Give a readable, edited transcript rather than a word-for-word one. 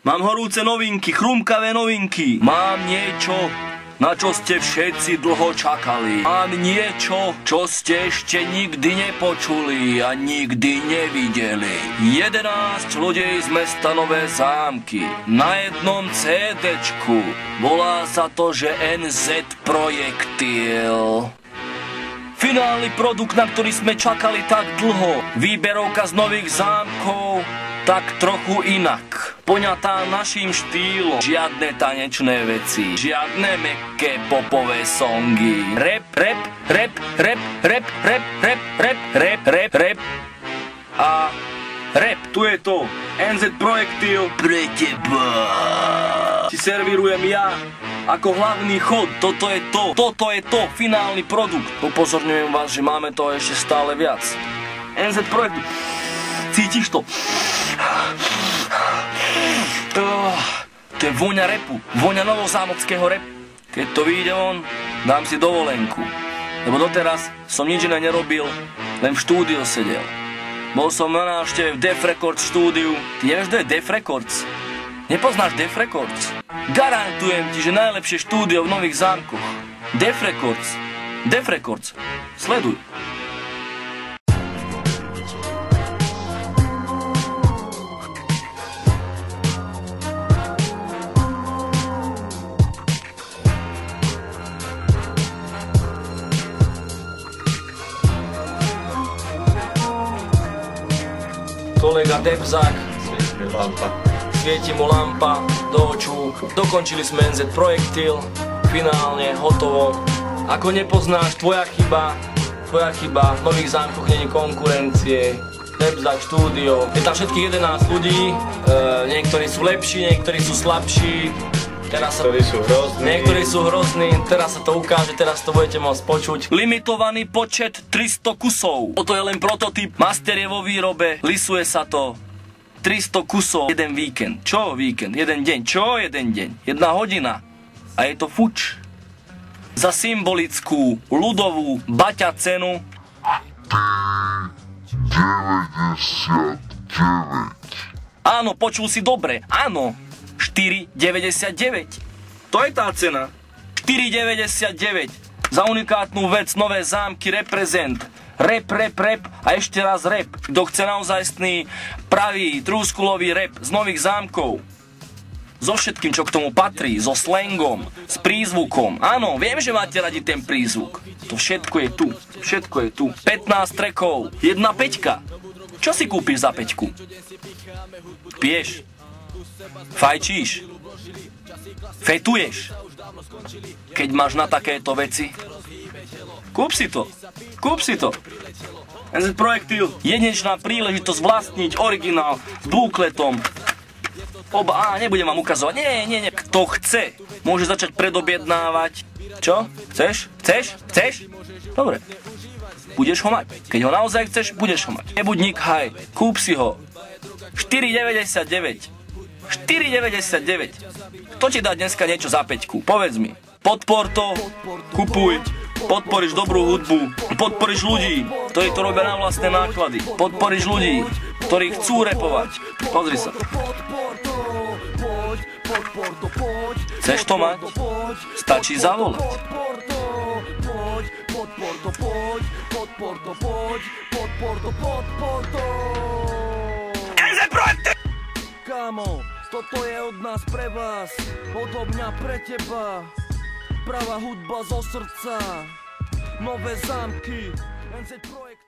Mám horúce novinky, chrumkavé novinky. Mám niečo, na čo ste všetci dlho čakali. Mám niečo, čo ste ešte nikdy nepočuli a nikdy nevideli. 11 ľudí z mesta Nové Zámky na jednom CDčku. Volá sa to, že NZ Projektil. Finálny produkt, na ktorý sme čakali tak dlho. Výberovka z Nových Zámkov, tak trochu inak. Poňatá naším štýlom. Žiadne tanečné veci, žiadne mäkké popové songy. Rap, rap, rap, rap, rap, rap, rap, rap, rap, rap, rap a rap. Tu je to. NZ Projektil pre teba. Ti servírujem ja ako hlavný chod. Toto je to. Toto je to. Finálny produkt. Upozorňujem vás, že máme to ešte stále viac. NZ Projektil. Cítiš to? To je vôňa repu, vôňa novozámockého repu. Keď to vyjde von, dám si dovolenku. Lebo doteraz som nič iné nerobil, len v štúdiu sedel. Bol som na návšteve v Def Records štúdiu. Ty nevieš, kto je Def Records? Nepoznáš Def Records? Garantujem ti, že najlepšie štúdio v Nových Zámkoch. Def Records. Def Records. Sleduj. Kolega Debzák, svieti mu lampa do očú. Dokončili sme NZ Projektil, finálne, hotovo. Ako nepoznáš, tvoja chyba, v Nových Zámkoch nie je konkurencie. Debzák štúdio, je tam všetkých 11 ľudí, niektorí sú lepší, niektorí sú slabší. Niektorí sú hrozní, teraz sa to ukáže, teraz to budete môcť počuť. Limitovaný počet 300 kusov. Toto je len prototyp, master je vo výrobe, lisuje sa to. 300 kusov, jeden víkend. Čo víkend? Jeden deň. Čo jeden deň? 1 hodina. A je to fuč. Za symbolickú, ľudovú baťa cenu 99. Áno, počul si dobre, áno. 4,99. To je tá cena. 4,99. Za unikátnu vec Nové Zámky reprezent. Rap, rap, rap a ešte raz rap. Kto chce naozajstný, pravý, trúskulový rap z Nových Zámkov. So všetkým, čo k tomu patrí. So slangom, s prízvukom. Áno, viem, že máte radi ten prízvuk. To všetko je tu. Všetko je tu. 15 trackov. 1 peťka. Čo si kúpiš za peťku? Piješ? Fajčíš? Fetuješ? Keď máš na takéto veci? Kúp si to. Kúp si to. NZ Projektil. Jedinečná príležitosť vlastniť originál s bukletom. Nebudem vám ukazovať. Nie. Kto chce, môže začať predobjednávať. Čo? Chceš? Dobre. Budeš ho mať. Keď ho naozaj chceš, budeš ho mať. Nebuď nikhaj. Kúp si ho. 4,99. 4,99. Kto ti dá dneska niečo za peťku? Povedz mi. Podpor to, kupuj, podporíš dobrú hudbu, podporíš ľudí, ktorí to robia na vlastné náklady, podporíš ľudí, ktorí chcú repovať. Pozri sa. Chceš to mať? Stačí zavolať. NZ Projektil! Kámo, toto je od nás pre vás, odo mňa pre teba. Pravá hudba zo srdca, Nové Zámky, NZ Projekt.